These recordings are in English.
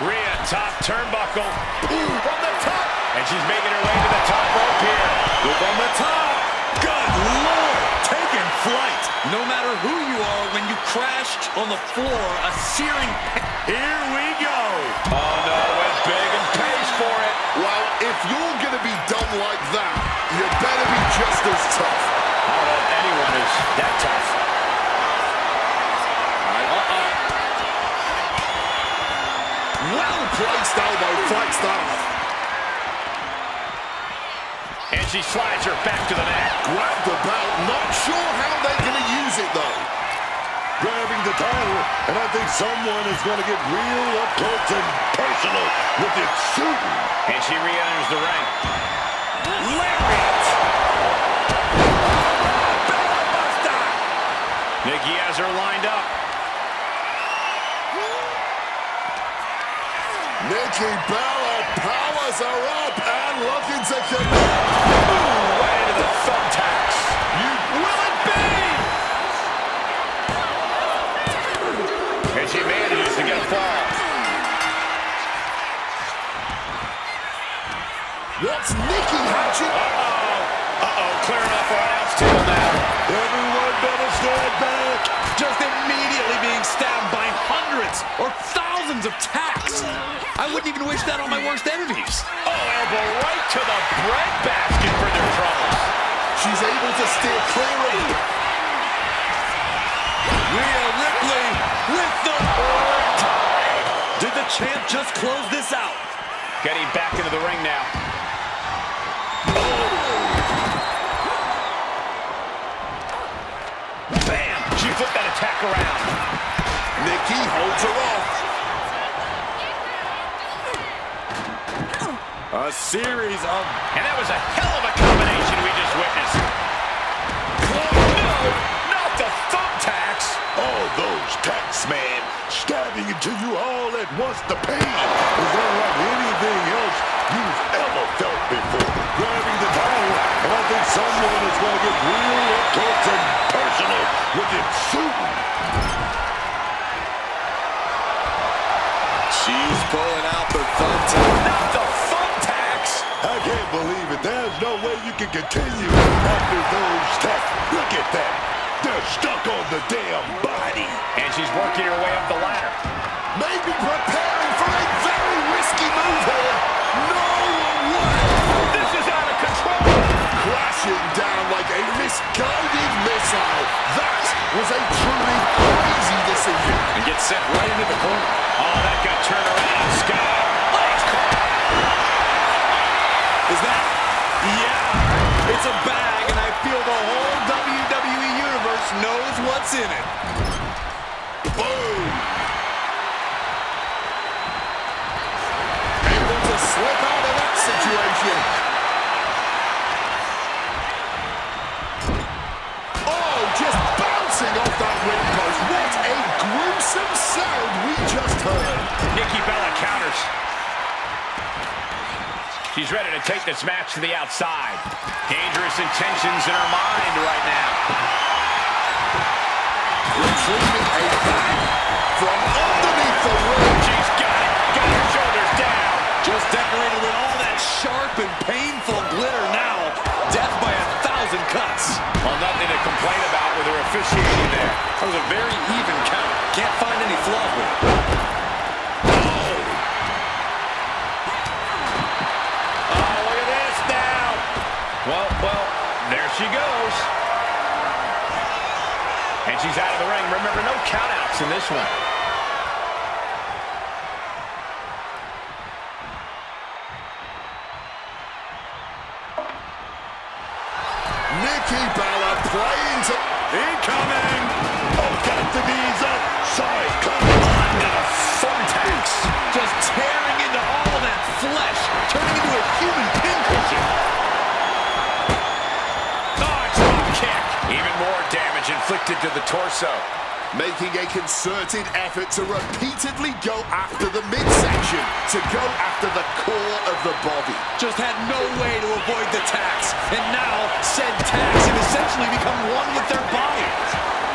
Rhea, top turnbuckle. Ooh, from the top. And she's making her way to the top rope here. Look on the top. Good Lord. Taking flight. No matter who you are, when you crashed on the floor, a searing... Here we go. Oh, no, went big and pays for it. Well, if you're going to be done like that, you better be just as tough. I don't know if anyone is that tough. Well-placed elbow fights that off. And she slides her back to the mat. Grab the belt. Not sure how they're going to use it, though. Grabbing the title, and I think someone is going to get real up close and personal with it shooting. And she re-enters the ring. Lariat! Buster! Nikki has her lined up. Nikki Bella powers her up and looking to connect. Ooh, right into the thumbtacks. Will it be? And she manages to get a fall. What's Nikki hatching? Uh-oh, clearing off our announce table now. Everyone better stand back. Just immediately being stabbed by hundreds or thousands of tacks. I wouldn't even wish that on my worst enemies. Oh, elbow right to the breadbasket for their troubles. She's able to steer clear of it. Rhea Ripley with the tie. Did the champ just close this out? Getting back into the ring now. Bam! She flipped that attack around. Nikki holds her off. A series of... And that was a hell of a combination we just witnessed. No! Not the thumbtacks! Oh, those tacks, man. Stabbing into you all at once. The pain is unlike anything else you've ever felt before. Grabbing the title, and I think someone is going to get real up close and personal with it shooting. She's pulling out the thumbtack. Not the thumbtacks! I can't believe it. There's no way you can continue after those tacks. Look at that. They're stuck on the damn body. And she's working her way up the ladder. Maybe preparing for a very risky move here. No way! This is out of control! Crashing down like a misguided missile. That was a truly crazy decision. And gets sent right into the corner. Oh, that got turned around on Scott. Legs caught. Is that? Yeah. It's a bag, and I feel the whole WWE Universe knows what's in it. Boom! Able to slip out of that situation. Oh, just bouncing off that ring post. What a gruesome sound we just heard. Nikki Bella counters. She's ready to take this match to the outside. Dangerous intentions in her mind right now. Retrieving a bag from underneath the ring. She's got it. Got her shoulders down. Just decorated with all that sharp and painful glitter now. Death by 1,000 cuts. Well, nothing to complain about with her officiating there. That was a very even count. Can't find any flaws with it. Oh, look at this now. Well, there she goes. And she's out of the ring. Remember, no countouts in this one. Nikki Bella playing to... Incoming! Oh, got the knees up. Sorry, come on. Thumbtacks. Just tearing into all that flesh, turning into a human pincushion. Oh, drop kick. Even more damage inflicted to the torso. Making a concerted effort to repeatedly go after the midsection, to go after the core of the body. Just had no way to avoid the tacks, and now said tacks have essentially become one with their body.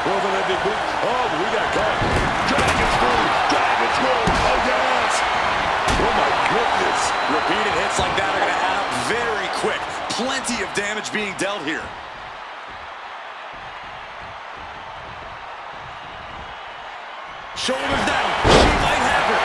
Well, then I did. Oh, we got caught. Dragon screw! Dragon screw! Oh, yes! shoulders down. She might have her.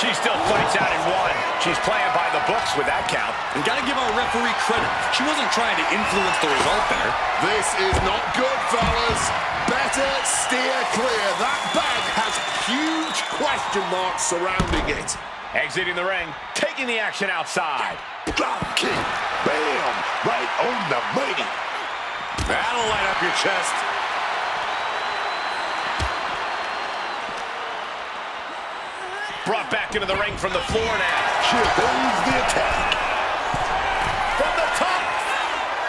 She still fights out in one. She's playing by the books with that count. And gotta give our referee credit. She wasn't trying to influence the result there. This is not good, fellas. Better steer clear. That bag has huge question marks surrounding it. Exiting the ring, taking the action outside. Drop kick. Bam. Right on the money. That'll light up your chest. Brought back into the ring from the floor now. Here goes the attack. From the top.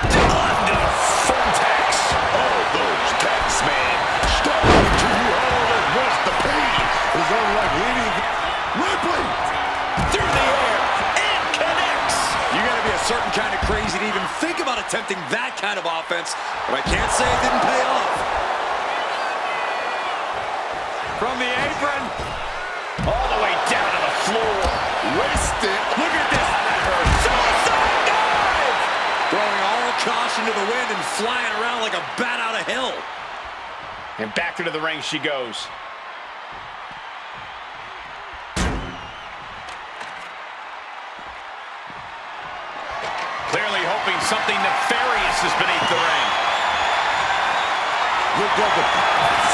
Under thumbtacks. All those tacks, man. Starting to you all at once. The pain is unlike anything. Ripley. Through the air. And connects. You gotta be a certain kind of crazy to even think about attempting that kind of offense, but I can't say it didn't pay off. From the apron. All the way down to the floor. Wrist it. Look at this. That hurts. Suicide dive. Throwing all caution to the wind and flying around like a bat out of hell. And back into the ring she goes. Clearly hoping something nefarious is beneath the ring. Look at the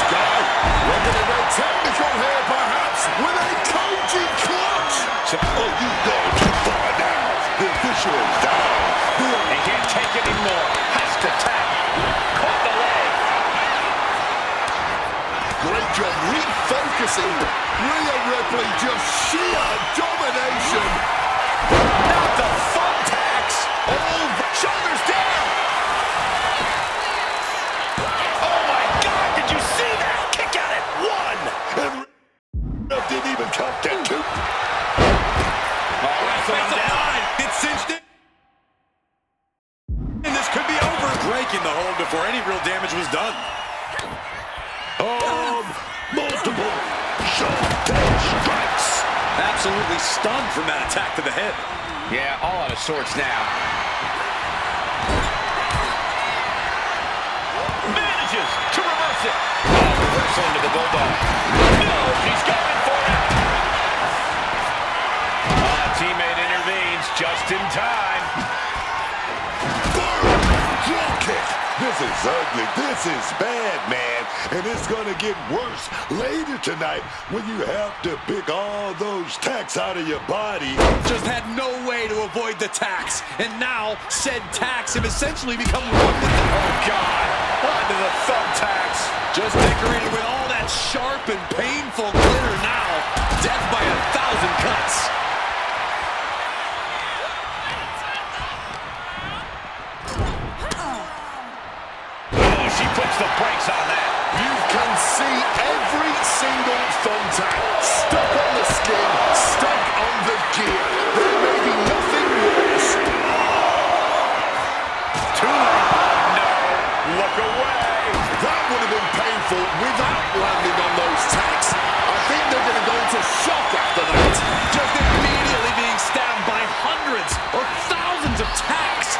Sky. We're going to go technical here, perhaps, with a Koji clutch. Oh, you go too far now. The official is down. He can't take it anymore. Has to tap. Caught the leg. Great job refocusing. Rhea Ripley, just sheer domination. Not the thumbtacks. Shoulders down. Oh my God, did you see that? Kick out at one. And didn't even count that two. Wrestle him down. It's cinched in. And this could be over. Breaking the hold before any real damage was done. Multiple showdown strikes. Absolutely stunned from that attack to the head. Yeah, all out of sorts now. Manages to reverse it. Reversal into the bulldog. No, she's going for it. Teammate intervenes just in time. Boom! Drop kick. This is ugly. This is bad, man. And it's going to get worse later tonight when you have to pick all those tacks out of your body. Just had no way to avoid the tacks. And now, said tacks have essentially become one with the... Oh, God. Onto the thumbtacks. Just decorated with all that sharp and painful glitter now. Death by 1,000 cuts. She puts the brakes on that. You can see every single thumbtack stuck on the skin, stuck on the gear. There may be nothing worse. Too late. No. Look away. That would have been painful without landing on those tacks. I think they're going to go into shock after that. Just immediately being stabbed by hundreds or thousands of tacks.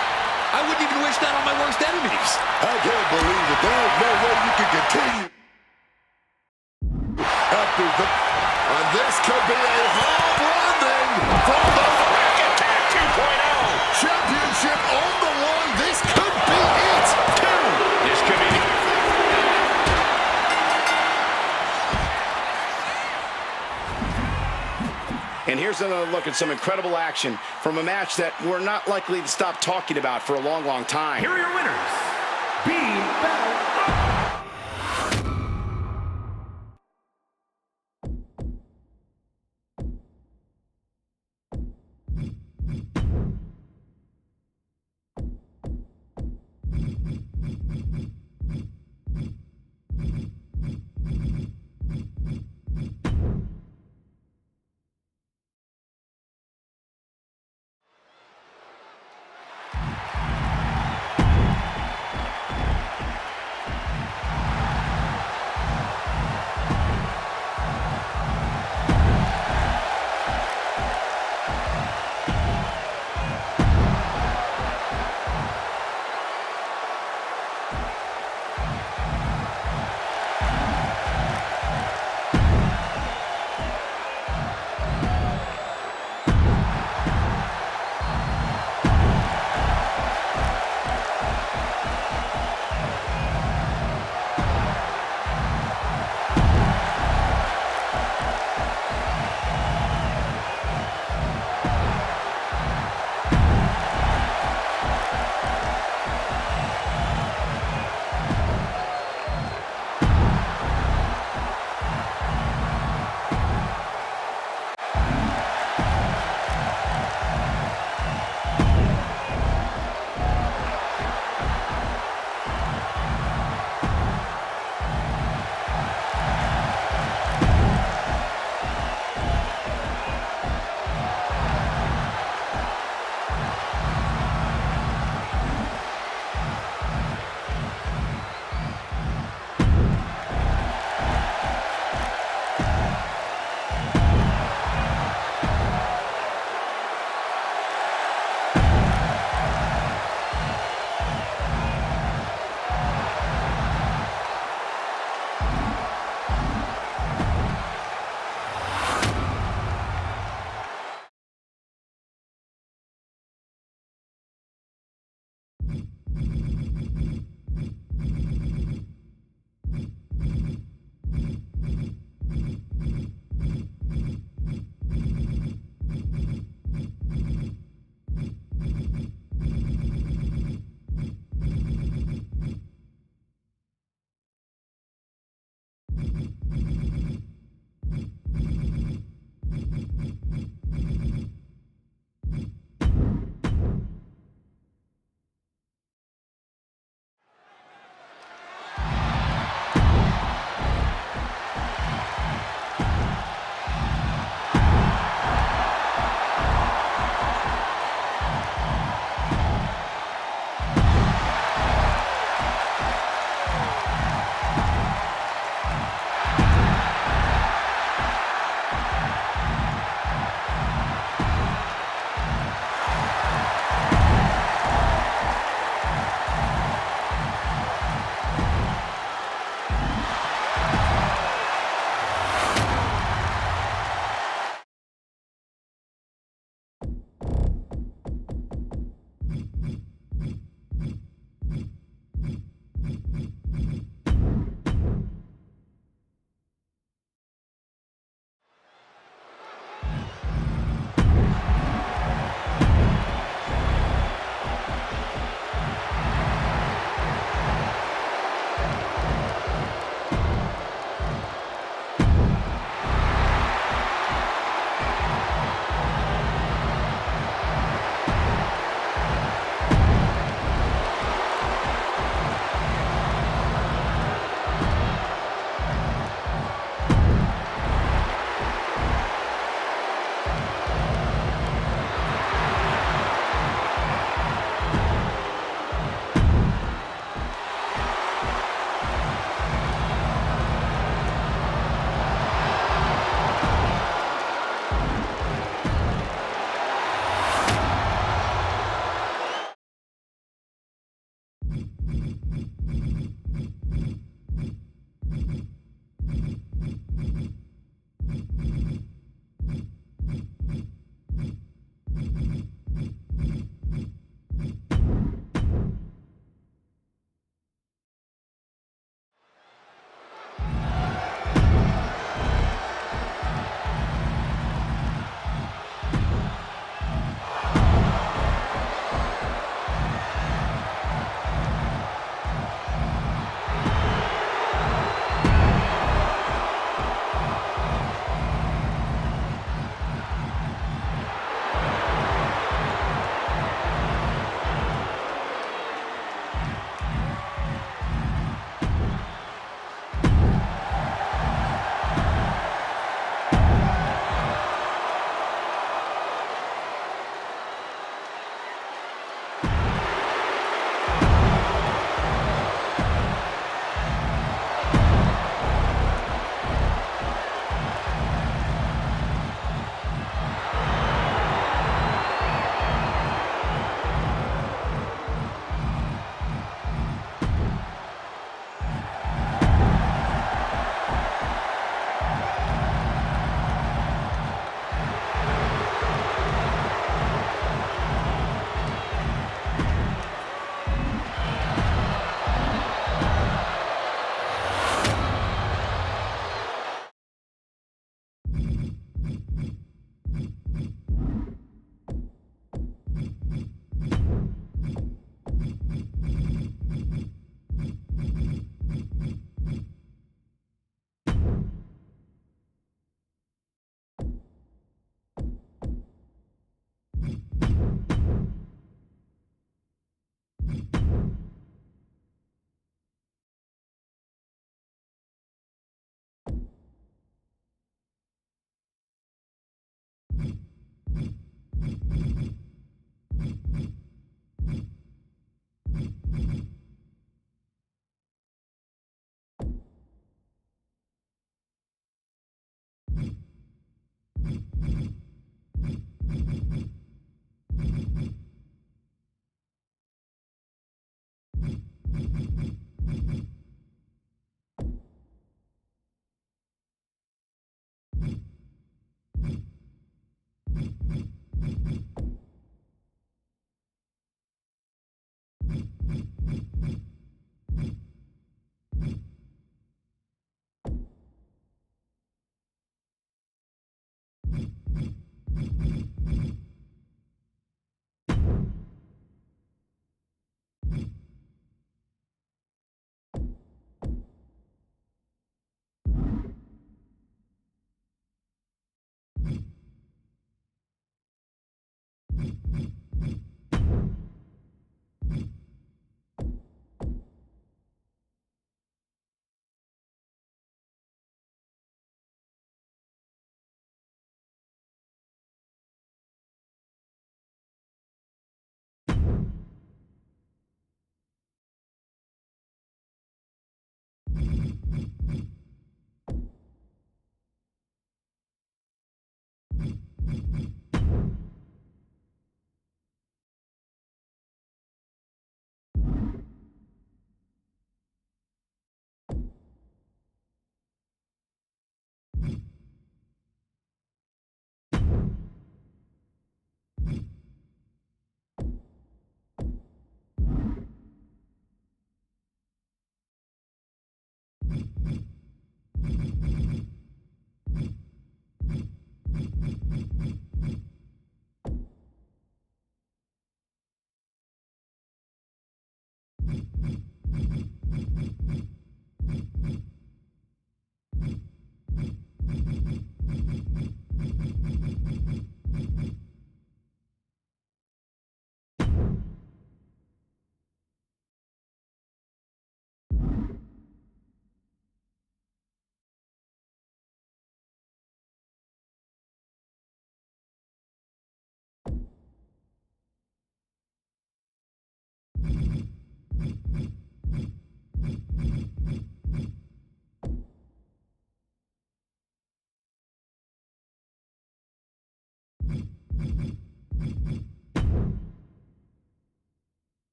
I wouldn't even wish that on my worst enemies. I can't believe it. There's no way you can continue. After the... And this could be a hard landing from the Back attack 2.0. championship on the line. This could be it. This could be... And here's another look at some incredible action from a match that we're not likely to stop talking about for a long, long time. Here are your winners. Be Battle Up.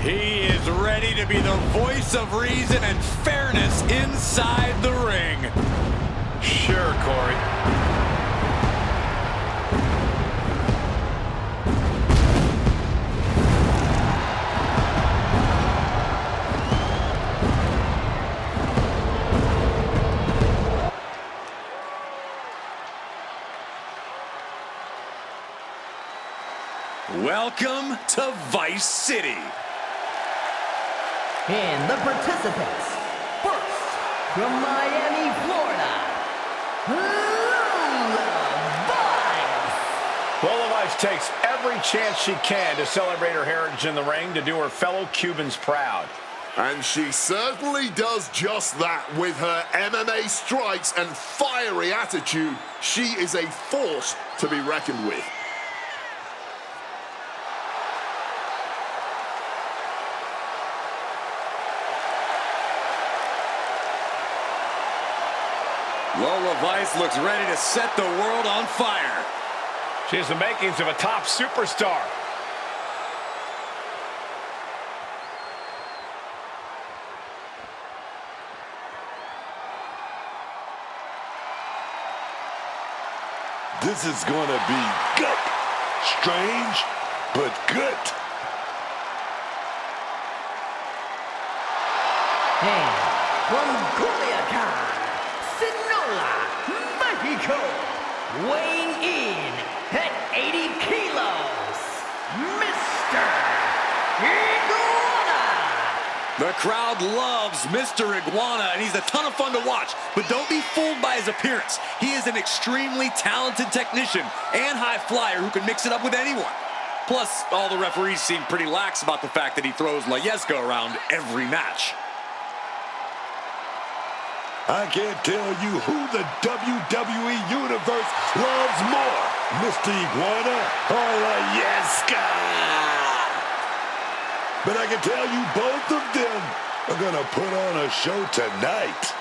He is ready to be the voice of reason and fairness inside the ring. Sure, Corey. Welcome to Vice City. And the participants, first, from Miami, Florida, Lola Vice. Lola Vice takes every chance she can to celebrate her heritage in the ring to do her fellow Cubans proud. And she certainly does just that with her MMA strikes and fiery attitude. She is a force to be reckoned with. Lola Vice looks ready to set the world on fire. She has the makings of a top superstar. This is going to be good. Strange, but good. And from Culiacan, weighing in at 80 kilos, Mr. Iguana. The crowd loves Mr. Iguana, and he's a ton of fun to watch. But don't be fooled by his appearance. He is an extremely talented technician and high flyer who can mix it up with anyone. Plus, all the referees seem pretty lax about the fact that he throws Layesco around every match. I can't tell you who the WWE Universe loves more, Mr. Iguana or Layesco. But I can tell you both of them are gonna put on a show tonight.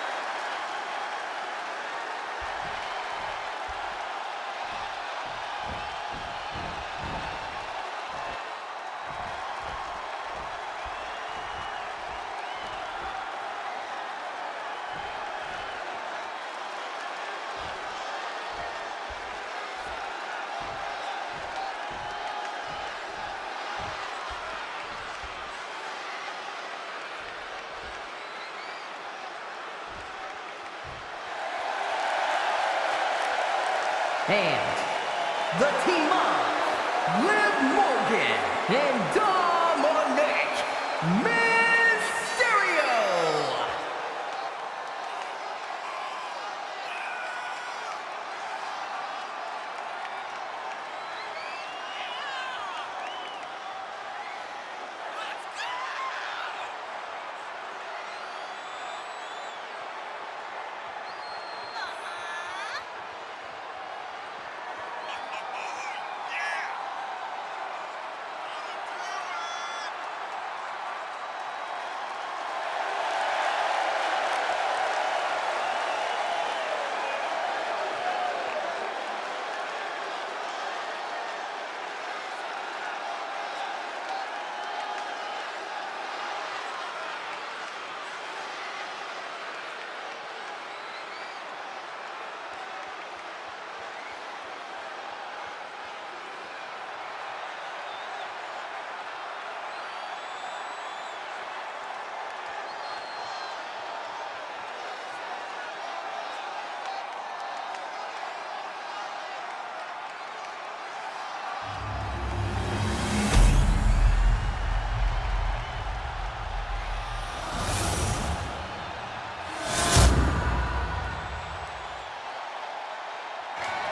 And the team of Liv Morgan and Dominic Mysterio.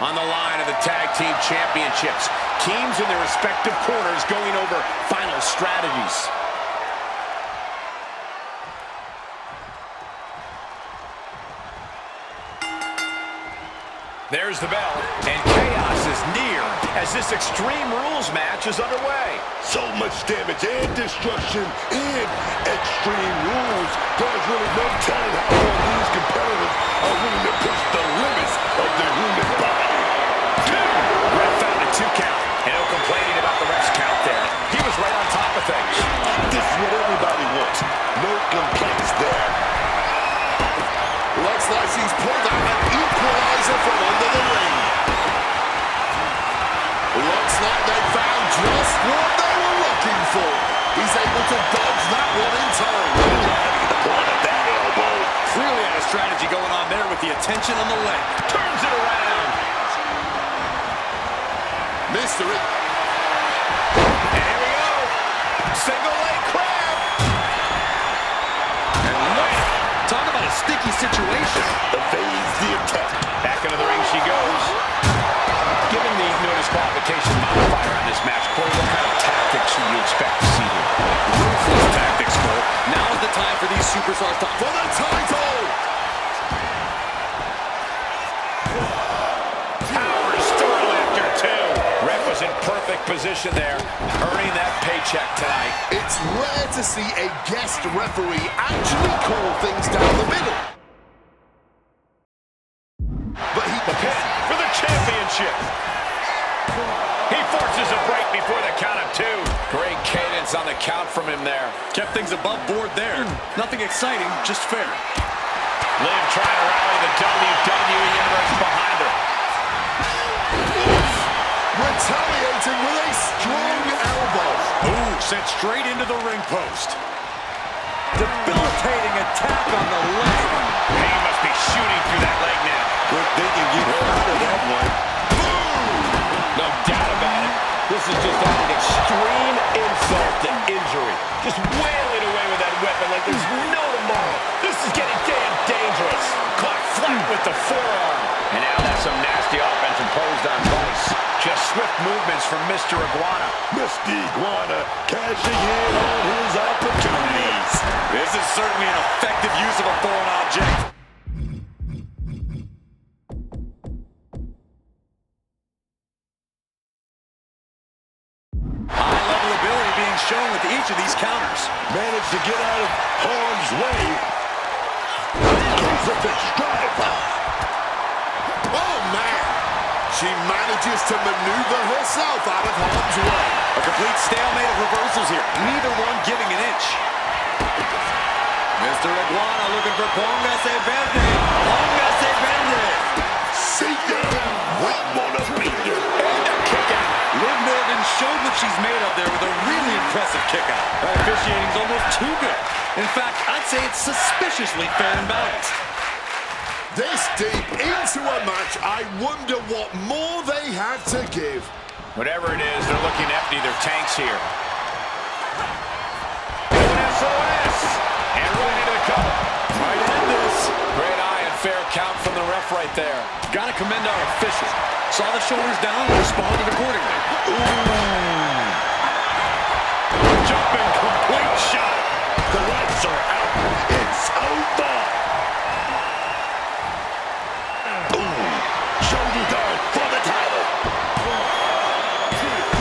On the line of the Tag Team Championships, teams in their respective corners going over final strategies. There's the bell, and chaos is near as this Extreme Rules match is underway. So much damage and destruction in Extreme Rules. There's really no telling how long these competitors are willing to push the limits of the human body. Ref found a 2 count, and no complaining about the ref's count there. He was right on top of things. This is what everybody wants. No complaints there. Looks like he's pulled out an equalizer from under the ring. Looks like they found just what they were looking for. He's able to dodge that one in time. One of that elbow. Clearly had a strategy going on there with the attention on the leg. Turns it around. Mystery. And here we go. Single leg crab. And look, talk about a sticky situation. Evades the attack. Back into the ring she goes. Given the no disqualification modifier on this match, Corey, what kind of tactics should you expect to see here? Ruthless tactics, Cole. Now is the time for these superstars to... For the title! Powers through after 2. Ref was in perfect position there, earning that paycheck tonight. It's rare to see a guest referee actually call things down the middle. But he... The pin for the championship. He forces a break before the count of 2. Great cadence on the count from him there. Kept things above board there. Nothing exciting, just fair. Liv trying to rally the WWE Universe behind her. retaliating with a strong elbow. Ooh, sent straight into the ring post. Debilitating attack on the leg. He must be shooting through that leg now. Quick thinking, get out of that one. Just wailing away with that weapon like there's no tomorrow. This is getting damn dangerous. Caught flat with the forearm. And now that's some nasty offense imposed on Vice. Just swift movements from Mr. Iguana. Mr. Iguana cashing in on his opportunities. This is certainly an effective use of a foreign object. High level ability being shown with each of these counters. Managed to get out of harm's way. Crucifix driver. Oh, man. She manages to maneuver herself out of harm's way. A complete stalemate of reversals here. Neither one giving an inch. Mr. Iguana looking for Póngase Verde. Póngase Verde. See ya. Buenaventura. And a kick out. Liv Morgan showed what she's made of there with a really impressive kick out. That officiating's almost too good. In fact, I'd say it's suspiciously fair and balanced. This deep into a match, I wonder what more they have to give. Whatever it is, they're looking to empty their tanks here. An SOS! And right into the cover. Might end this. Great eye and fair count from the ref right there. Gotta commend our official. Saw the shoulders down and responded accordingly. Ooh. Jumping complete shot. The lights are out. It's over. Shoulder guard for the title.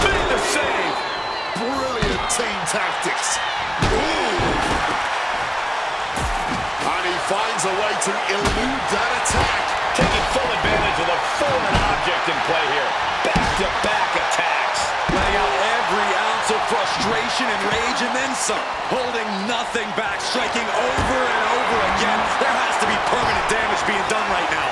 Made the save. Brilliant team tactics. Ooh. And he finds a way to elude that attack. Taking full advantage of the foreign object in play here. Back-to-back attacks. Letting out every ounce of frustration and rage and then some. Holding nothing back, striking over and over again. There has to be permanent damage being done right now.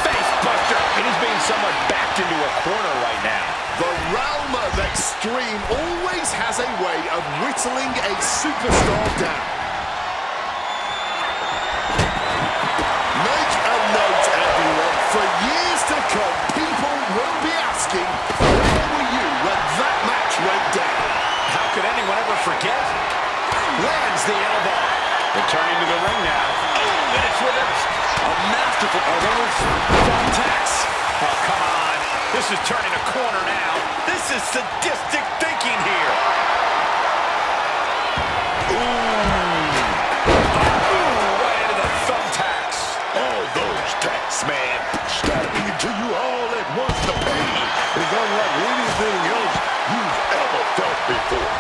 Face buster. And he's being somewhat backed into a corner right now. The realm of extreme always has a way of whittling a superstar down. Make a note, everyone. For years to come, people will be asking, where were you when that match went down? How could anyone ever forget? Lands the elbow. Returning to the ring now. Oh, and it's reversed. A masterful those thumbtacks. Oh, come on. This is turning a corner now. This is sadistic thinking here. Right into the thumbtacks. All those tacks, man. Stabbing into you all at once. The pain is unlike anything else you've ever felt before.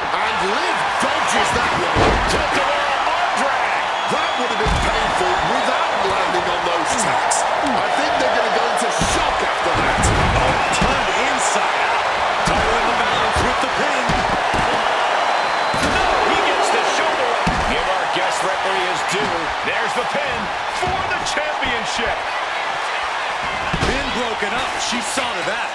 And Liv dodges that one. Just a little arm drag. That would have been painful without landing on those tacks. I think they're going to go into shock after that. Turned inside out. Title in the balance with the pin. No, he gets the shoulder up. Give our guest referee his due. There's the pin for the championship. Pin broken up. She saw to that.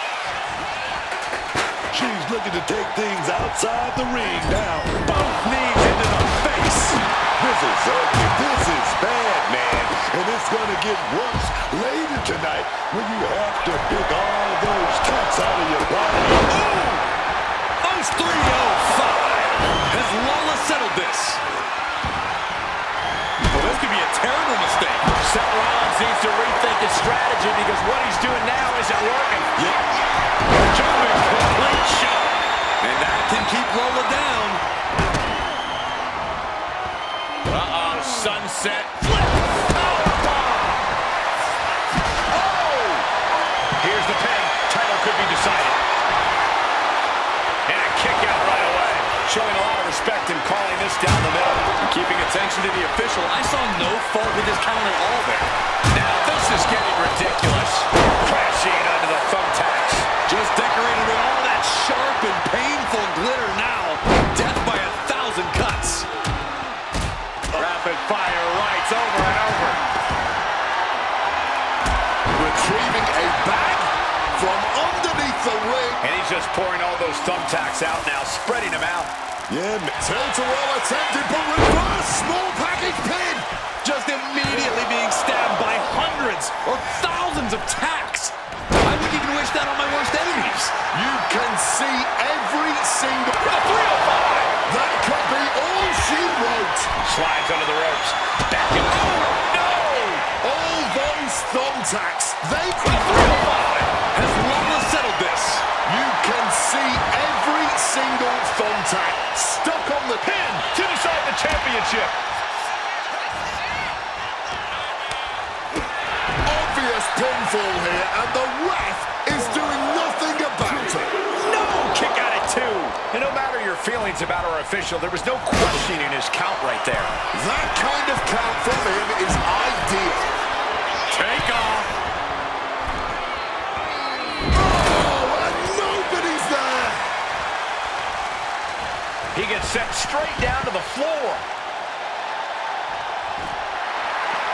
She's looking to take things outside the ring now. Both knees into the face. This is ugly. This is bad, man. And it's going to get worse later tonight when you have to pick all those tacks out of your body. Post 305. Has Lola settled this? Well, this could be a terrible mistake. Seth Rollins needs to rethink his strategy because what he's doing now isn't working. Jumping complete shot. And that can keep Lola down. Uh-oh, sunset flip. Oh! Here's the pin. Title could be decided. And a kick out right away. Showing a lot of respect and calling this down the middle. Keeping attention to the official. I saw no fault with his count at all there. Now this is getting ridiculous. Crashing under the thumbtacks. Just decorated with all that sharp and painful glitter now. Death by 1,000 cuts. Rapid fire rights over and over. Retrieving a bag from underneath the ring. And he's just pouring all those thumbtacks out now, spreading them out. Yeah, Tilt-a-whirl attempted, but reverse small package pin. Just immediately being stabbed by hundreds or thousands of tacks. I wouldn't even wish that on my worst enemies. You contacts. They Has Lana settled this? You can see every single thumbtack stuck on the Pin to decide the championship. obvious pinfall here, and the ref is doing nothing about it. No! Kick out at 2. And no matter your feelings about our official, there was no questioning his count right there. That kind of count from him is ideal. Take off. Oh, and nobody's there. He gets sent straight down to the floor.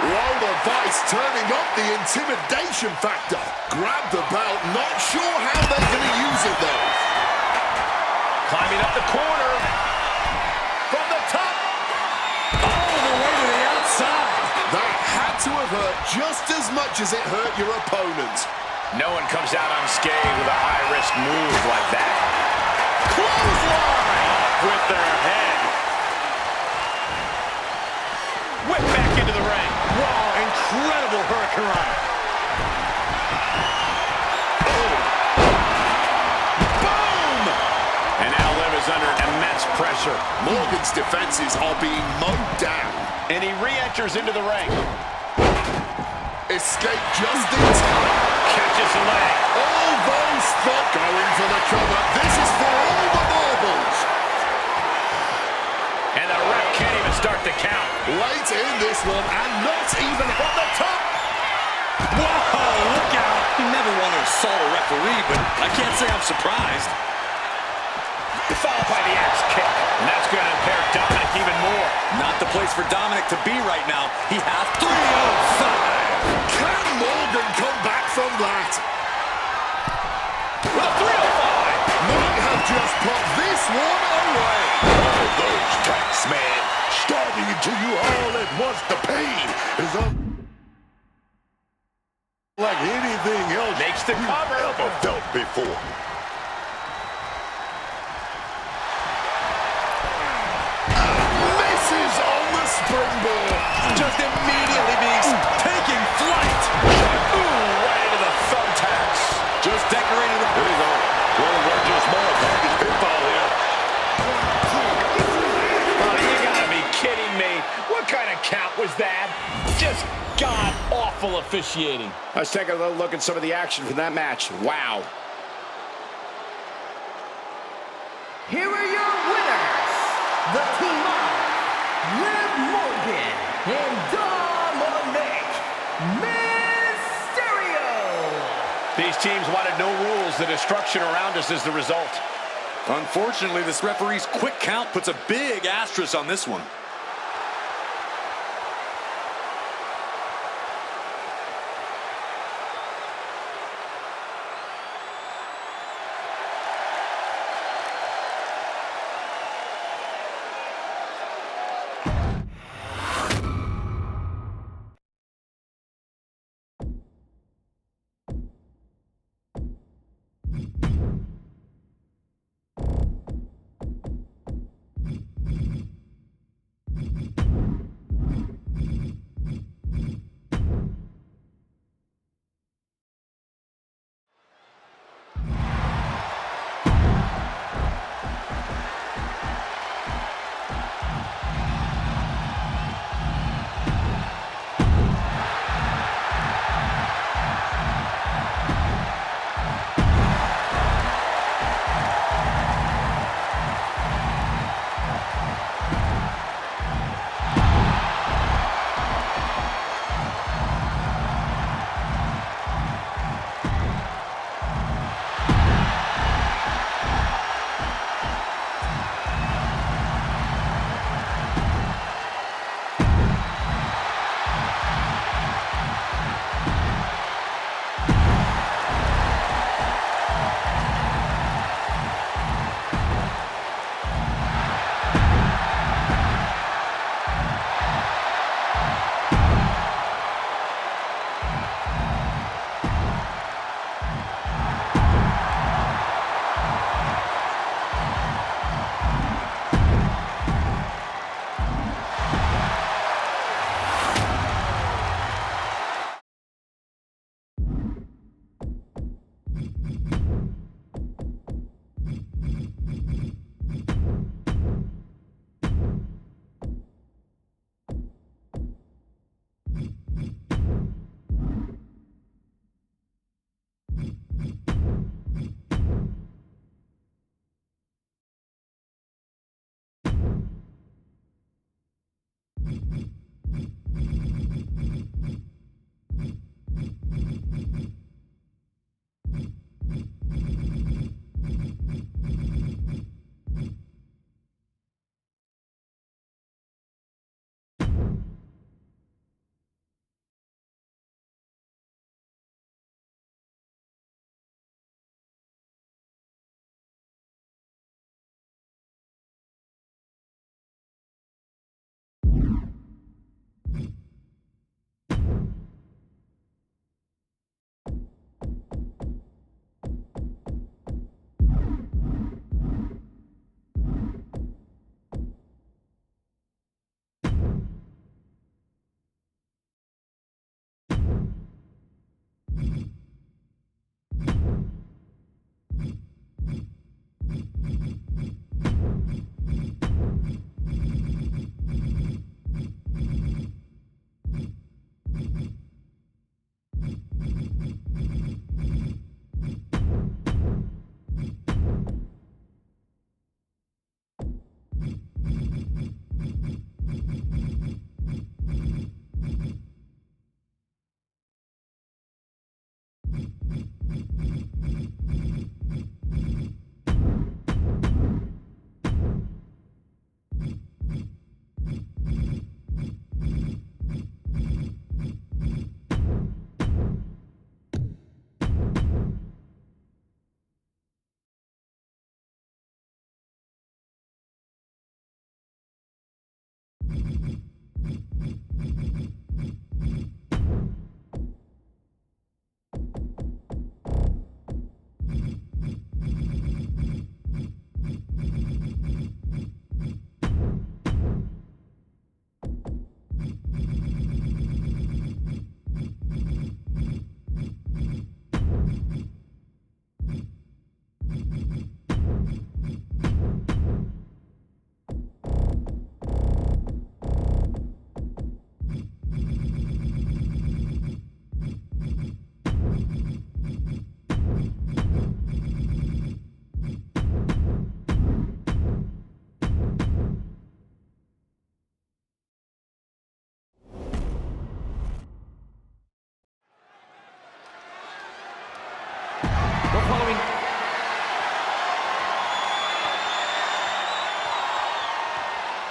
Roller Vice turning up the intimidation factor. Grab the belt, not sure how they're going to use it though. Climbing up the corner. From the top. All the way to the outside. That had to have hurt just as much as it hurt your opponent. No one comes out unscathed with a high-risk move like that. Clothesline! Off with their head. Whip back into the ring. Wow, incredible hurricanrana. Boom! And now Liv is under immense pressure. Morgan's defenses are being mowed down. And he re-enters into the ring. Escape just in time. Catches the leg. All those thought going for the cover. This is for all the marbles. And the ref can't even start the count. Late in this one, and not even from the top. Whoa, look out. You never want to assault a referee, but I can't say I'm surprised. Followed by the axe kick. And that's going to impair Dominic even more. Not the place for Dominic to be right now. He has 305. Can Morgan come back from that? With a 305. Might have just put this one away. All those tacks, man. Stabbing into you all at once. The pain is like anything else Makes the cover. ever felt before. Misses on the springboard. Just immediately taking flight. Ooh, right into the thumbtacks. Just decorating the... Here we go. Well, we're just more package pinfall here. Oh, you gotta be kidding me. What kind of count was that? Just god-awful officiating. Let's take a little look at some of the action from that match. Wow. Here are your winners, the team of Liv Morgan and Dominic Mysterio. These teams wanted no rules. The destruction around us is the result. Unfortunately, this referee's quick count puts a big asterisk on this one.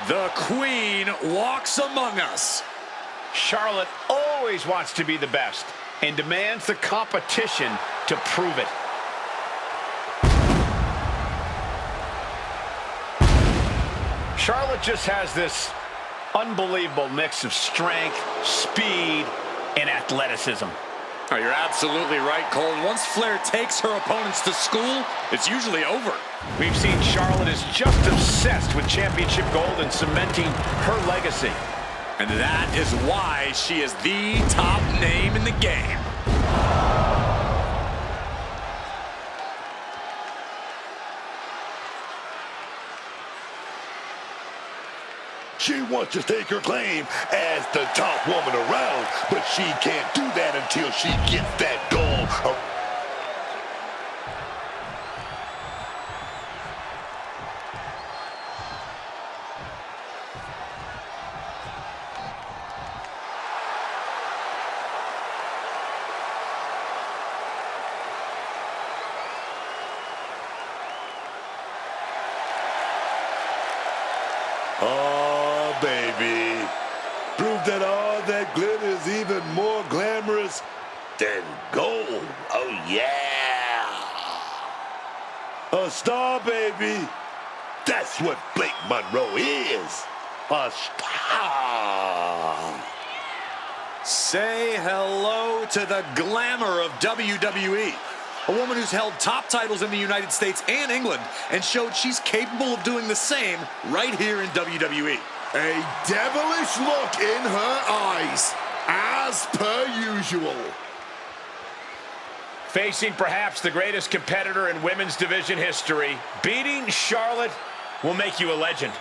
The Queen walks among us. Charlotte always wants to be the best and demands the competition to prove it. Charlotte just has this unbelievable mix of strength, speed, and athleticism. Oh, you're absolutely right, Cole. Once Flair takes her opponents to school, it's usually over. We've seen Charlotte is just obsessed with championship gold and cementing her legacy. And that is why she is the top name in the game. She wants to stake her claim as the top woman around, but she can't do that until she gets that gold. Oh, baby. Prove that all that glitter is even more glamorous than gold. Oh, yeah. A star, baby. That's what Blake Monroe is. A star. Say hello to the glamour of WWE. A woman who's held top titles in the United States and England and showed she's capable of doing the same right here in WWE. A devilish look in her eyes, as per usual. Facing perhaps the greatest competitor in women's division history, beating Charlotte will make you a legend.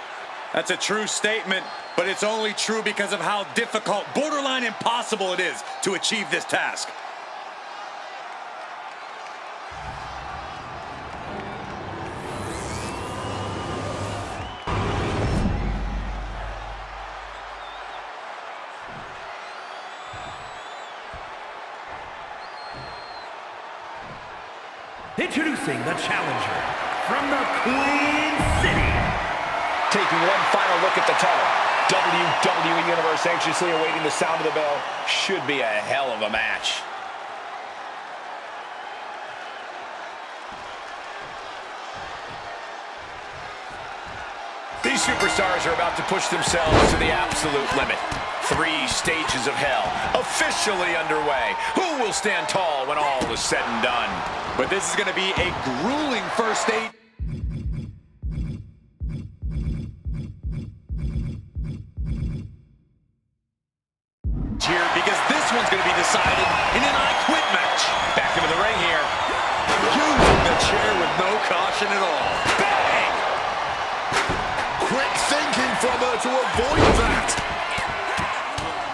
That's a true statement, but it's only true because of how difficult, borderline impossible it is to achieve this task. Introducing the challenger from the Queen City. Taking one final look at the title. WWE Universe anxiously awaiting the sound of the bell. Should be a hell of a match. These superstars are about to push themselves to the absolute limit. 3 stages of hell officially underway. Who will stand tall when all is said and done? But this is going to be a grueling first stage. Here, because this one's going to be decided in an I Quit match. Back into the ring here. Using the chair with no caution at all. Bang! Quick thinking from her to avoid that.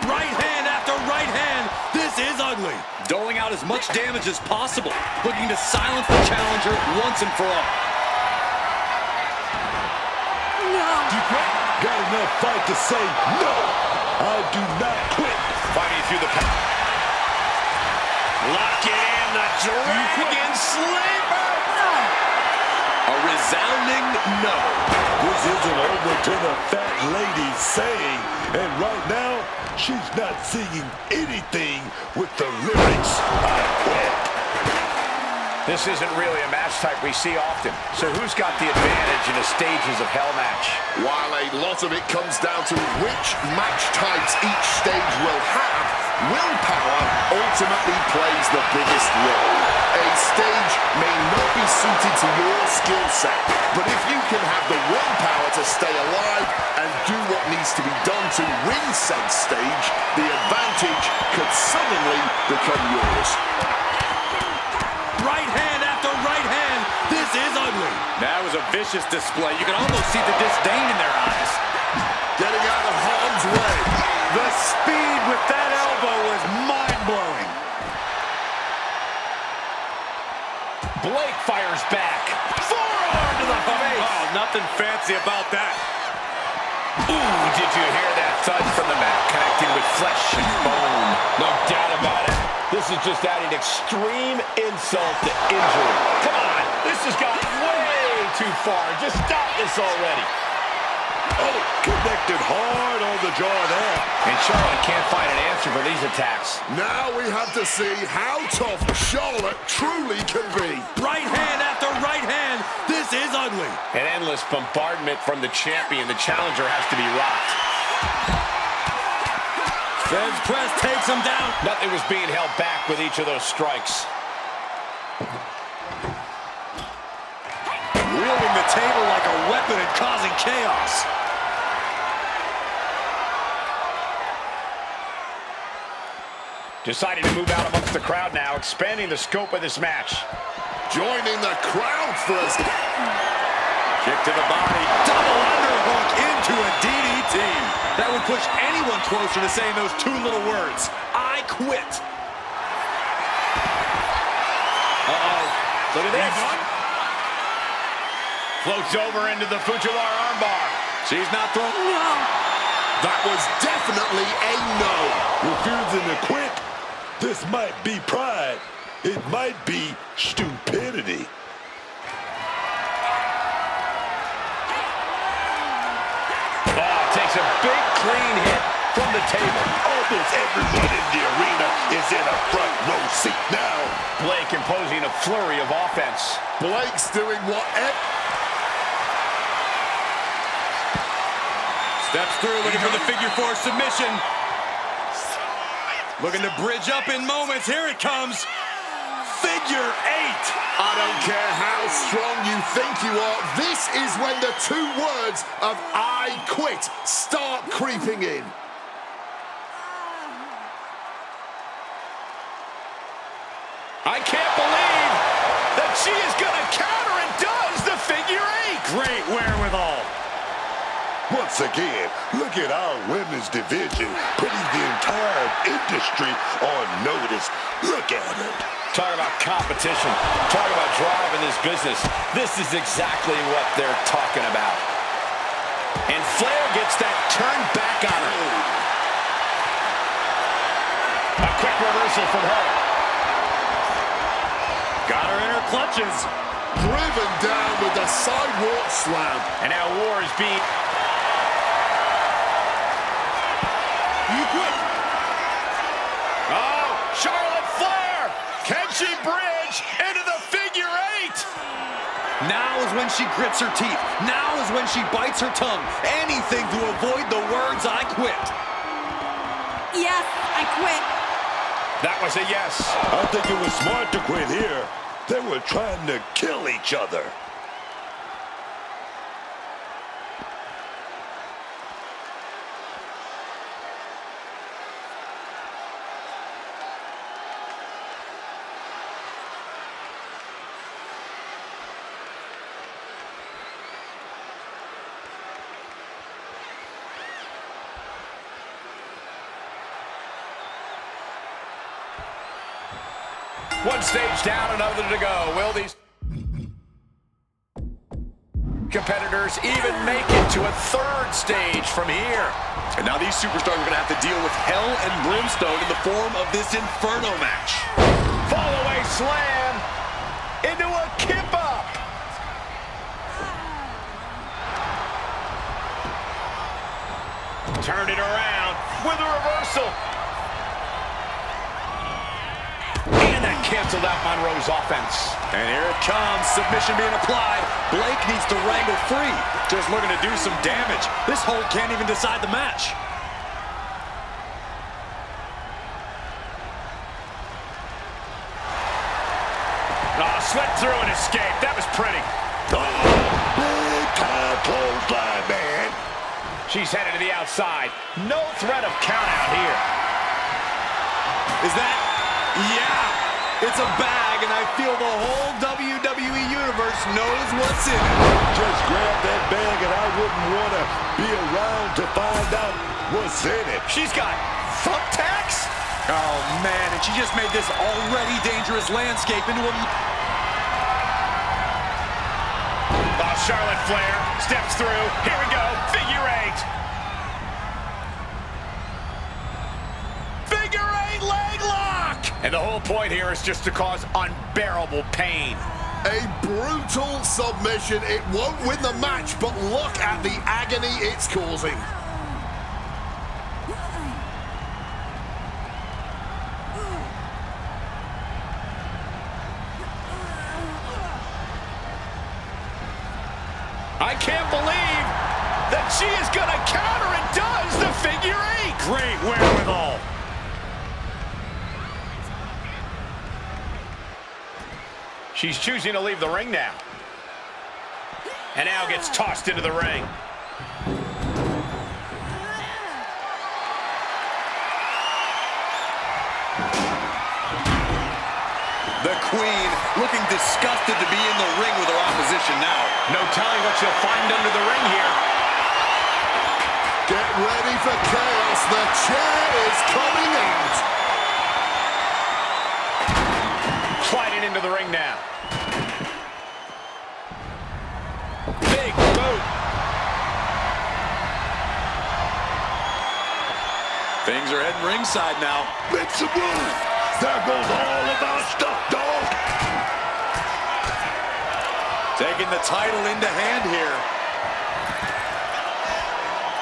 Right hand after right hand. This is ugly. Doling out as much damage as possible. Looking to silence the challenger once and for all. Got enough fight to say no. I do not quit. Fighting through the path. Lock it in, the Dragon Sleeper! A resounding no. This isn't over till the fat lady's saying, and right now, she's not singing anything with the lyrics, I quit. This isn't really a match type we see often. So who's got the advantage in the stages of Hell match? While a lot of it comes down to which match types each stage will have, willpower ultimately plays the biggest role. A stage may not be suited to your skill set, but if you can have the willpower to stay alive and do what needs to be done to win said stage, the advantage could suddenly become yours. Right hand after right hand. This is ugly. That was a vicious display. You can almost see the disdain in their eyes. Getting out of harm's way. The speed with that elbow was mind-blowing. Blake fires back. Forearm to the face. Oh, nothing fancy about that. Ooh, did you hear that thud from the mat? Connecting with flesh and bone. No doubt about it. This is just adding extreme insult to injury. Come on, this has gone way too far. Just stop this already. Oh, connected hard on the jaw there. And Charlotte can't find an answer for these attacks. Now we have to see how tough Charlotte truly can be. Right hand after right hand. This is ugly. An endless bombardment from the champion. The challenger has to be rocked. Fed's press takes him down. Nothing was being held back with each of those strikes. Wielding the table like a weapon and causing chaos. Deciding to move out amongst the crowd now, expanding the scope of this match. Joining the crowd first. Kick to the body. Double underhook into a DDT. That would push anyone closer to saying those two little words. I quit. Uh-oh. Look at this. Floats over into the Fujiwara armbar. She's not throwing. No. That was definitely a no. Refusing to quit. This might be pride. It might be stupidity. Takes a big clean hit from the table. Almost everyone in the arena is in a front row seat now. Blake imposing a flurry of offense. Blake's doing whatever. Steps through, looking for the figure four submission. Looking to bridge up in moments. Here it comes. Figure eight. I don't care how strong you think you are. This is when the two words of I quit start creeping in. I can't believe that she is going to counter and does the figure eight. Great wherewithal. Once again, look at our women's division putting the entire industry on notice. Look at it. Talk about competition. Talk about drive in this business. This is exactly what they're talking about. And Flair gets that turned back on her. A quick reversal from her. Got her in her clutches. Driven down with the sidewalk slam. And now War is being... You quit. Oh, Charlotte Flair! Can she bridge into the figure eight? Now is when she grits her teeth. Now is when she bites her tongue. Anything to avoid the words I quit. Yes, I quit. That was a yes. I think it was smart to quit here. They were trying to kill each other. One stage down, another to go. Will these competitors even make it to a third stage from here? And now these superstars are going to have to deal with hell and brimstone in the form of this Inferno match. Fall away slam into a kip up. Turn it around with a reversal. And that canceled out Monroe's offense. And here it comes, submission being applied. Blake needs to wrangle free. Just looking to do some damage. This hold can't even decide the match. Oh, swept through and escaped. That was pretty. Big time clothesline, man. She's headed to the outside. No threat of count out here. Is that? Yeah, it's a bag, and I feel the whole WWE Universe knows what's in it. Just grab that bag, and I wouldn't want to be around to find out what's in it. She's got thumbtacks? Oh, man, and she just made this already dangerous landscape into a... Oh, Charlotte Flair steps through. Here we go. Figure eight. Figure eight leg lock. And the whole point here is just to cause unbearable pain. A brutal submission. It won't win the match, but look at the agony it's causing. I can't believe that she is going to counter and does the figure eight. Great wherewithal. She's choosing to leave the ring now. And now gets tossed into the ring. The Queen looking disgusted to be in the ring with her opposition now. No telling what she'll find under the ring here. Get ready for chaos. The chair is coming out. Sliding into the ring now. Big boot. Things are heading ringside now. Make some room. There goes all of our stuff, dog. Taking the title into hand here.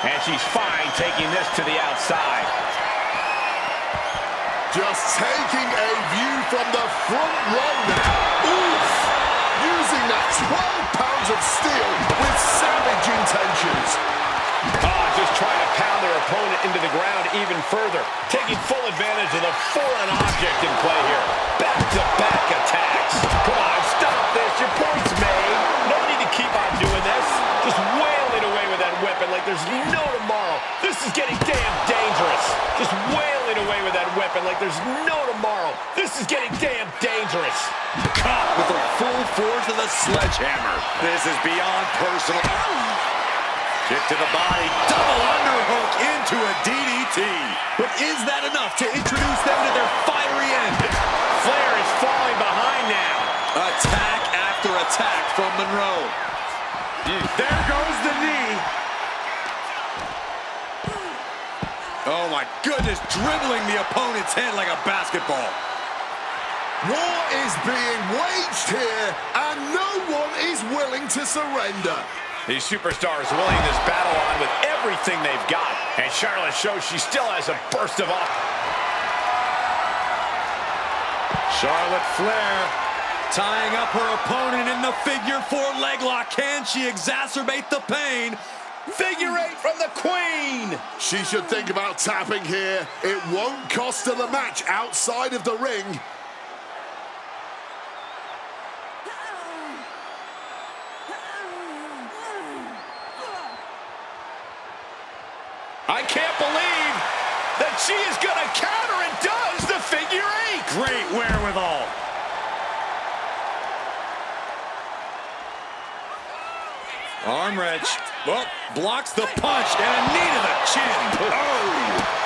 And she's fine taking this to the outside. Just taking a view from the front row now. Oof! Using that 12 pounds of steel with savage intentions. Oh, just trying to pound their opponent into the ground even further. Taking full advantage of the foreign object in play here. Back-to-back attacks. Come on, stop this. Your point's made. No need to keep on doing this. Just wailing away with that weapon like there's no tomorrow. This is getting damn dangerous. Just wailing away with that weapon like there's no tomorrow. This is getting damn dangerous. Caught with the full force of the sledgehammer. This is beyond personal. Kick to the body, double underhook into a DDT. But is that enough to introduce them to their fiery end? Flair is falling behind now. Attack after attack from Monroe. There goes the knee. Oh my goodness, dribbling the opponent's head like a basketball. War is being waged here, and no one is willing to surrender. These superstars willing this battle on with everything they've got. And Charlotte shows she still has a burst of Charlotte Flair tying up her opponent in the figure four leg lock. Can she exacerbate the pain? figure eight from the Queen. She should think about tapping here. It won't cost her the match outside of the ring. I can't believe that she is going to counter and does the figure eight. Great wherewithal. Arm wrench. Well, blocks the punch and a knee to the chin. Oh!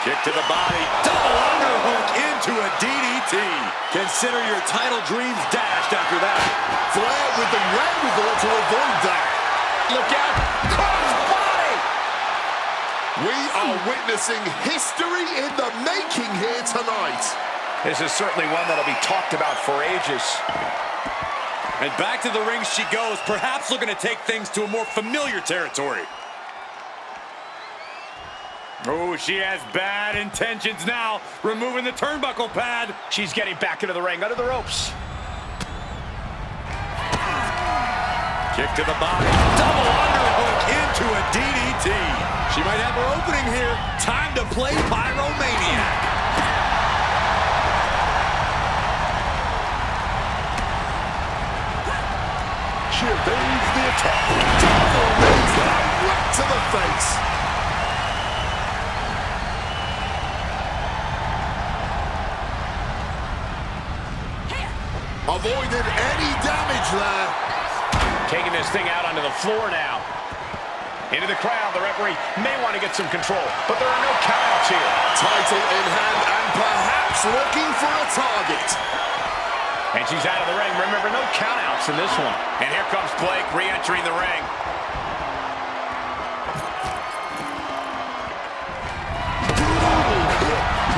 Kick to the body. Double underhook into a DDT. Consider your title dreams dashed after that. Flair with the wherewithal to avoid that. Look out. Cross body. We are witnessing history in the making here tonight. This is certainly one that'll be talked about for ages. And back to the ring she goes, perhaps looking to take things to a more familiar territory. Oh, she has bad intentions now, removing the turnbuckle pad. She's getting back into the ring, under the ropes. Kick to the body. Double underhook into a DDT. She might have her opening here. Time to play Pyromaniac. She evades the attack. Double raise right to the face. Avoided any damage there. Taking this thing out onto the floor now. Into the crowd, the referee may want to get some control, but there are no countouts here. Title in hand and perhaps looking for a target. And she's out of the ring. Remember, no countouts in this one. And here comes Blake re-entering the ring.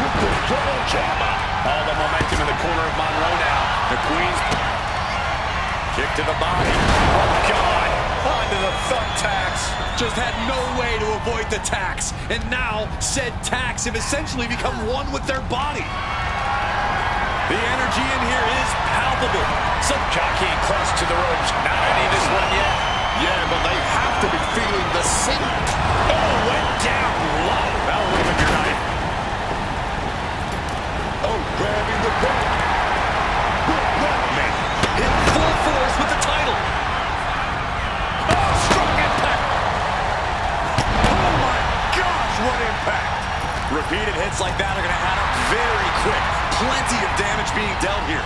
With the double jabber. All the momentum in the corner of Monroe now. The Queen's kick to the body. Oh, God. Onto the thumbtacks. Just had no way to avoid the tacks. And now, said tacks have essentially become one with their body. The energy in here is palpable. Some jockeying close to the ropes. Not ending this one yet. Yeah, but they have to be feeling the sink. Oh, went down low. That'll ruin your night. Oh, grabbing the belt. In full force with the title. Oh, strong impact. Oh my gosh, what impact. Repeated hits like that are going to add up very quick. Plenty of damage being dealt here.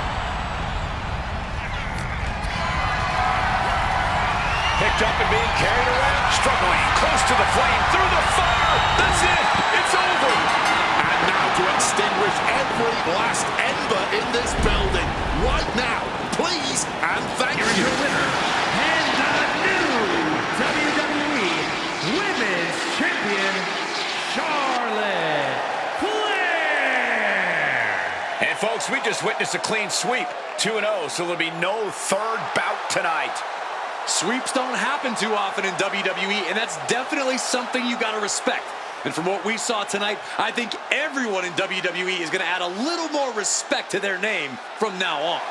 Picked up and being carried around. Struggling close to the flame. Through the fire. That's it. It's over. And now to extinguish every last ember in this building. Right now, please and thank you. Your winner, and the new WWE Women's Champion, Charlotte Flair. And folks, we just witnessed a clean sweep. 2-0, so there'll be no third bout tonight. Sweeps don't happen too often in WWE, and that's definitely something you got to respect. And from what we saw tonight, I think everyone in WWE is going to add a little more respect to their name from now on.